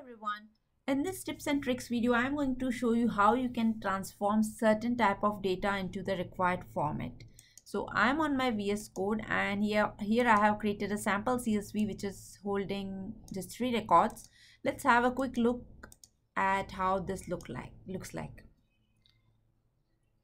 everyone. In this tips and tricks video, I am going to show you how you can transform certain type of data into the required format. So I am on my VS Code and here I have created a sample CSV which is holding just 3 records. Let's have a quick look at how this looks like.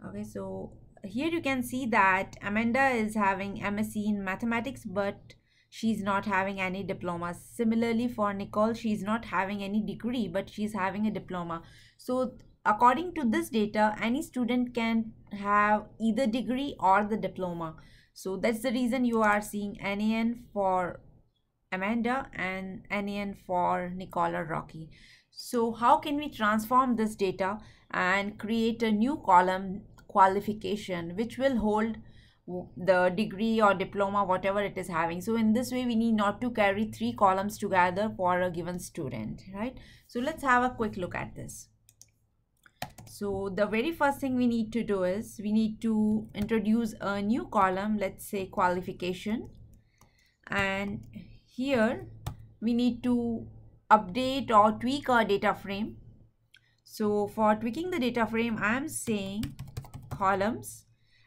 Okay, so here you can see that Amanda is having MSc in mathematics, but she's not having any diploma. Similarly for Nicole, she's not having any degree, but she's having a diploma. So according to this data, any student can have either degree or the diploma. So that's the reason you are seeing NaN for Amanda and NaN for Nicole or Rocky. So how can we transform this data and create a new column qualification which will hold the degree or diploma, whatever it is having? So in this way, we need not to carry 3 columns together for a given student, right? So let's have a quick look at this. So the very first thing we need to do is we need to introduce a new column, let's say qualification, and here we need to update or tweak our data frame. So for tweaking the data frame, I am saying columns,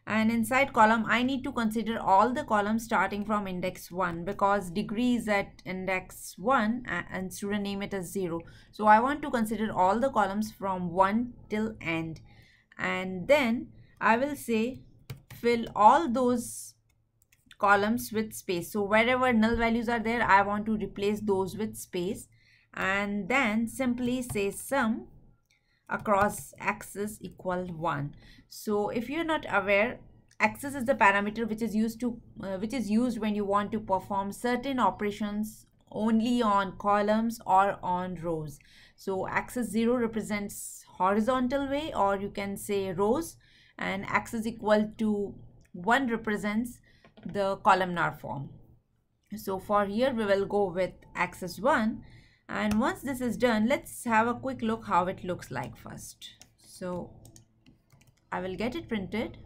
and inside column I need to consider all the columns starting from index 1 because degree is at index 1 and student name it as 0. So I want to consider all the columns from 1 till end, and then I will say fill all those columns with space. So wherever null values are there, I want to replace those with space, and then simply say sum across axis equal 1. So if you're not aware, axis is the parameter which is used when you want to perform certain operations only on columns or on rows. So axis 0 represents horizontal way, or you can say rows, and axis equal to 1 represents the columnar form. So for here we will go with axis 1, and once this is done, let's have a quick look how it looks like first. So I will get it printed,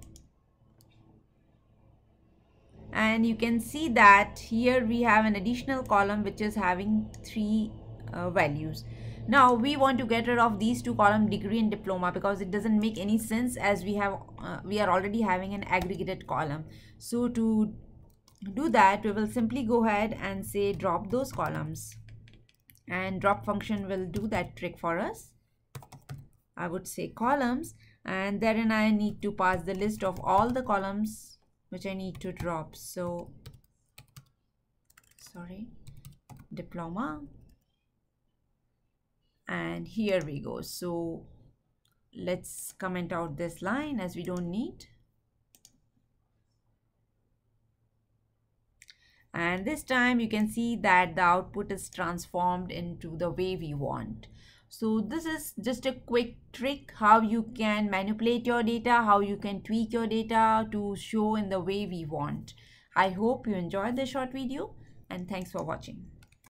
and you can see that here we have an additional column which is having 3 values. Now we want to get rid of these 2 columns, degree and diploma, because it doesn't make any sense as we are already having an aggregated column. So to do that, we will simply go ahead and say drop those columns, and drop function will do that trick for us. I would say columns, and therein I need to pass the list of all the columns which I need to drop. So diploma, and here we go. So let's comment out this line as we don't need, and this time you can see that the output is transformed into the way we want. So this is just a quick trick how you can manipulate your data, how you can tweak your data to show in the way we want. I hope you enjoyed this short video, and thanks for watching.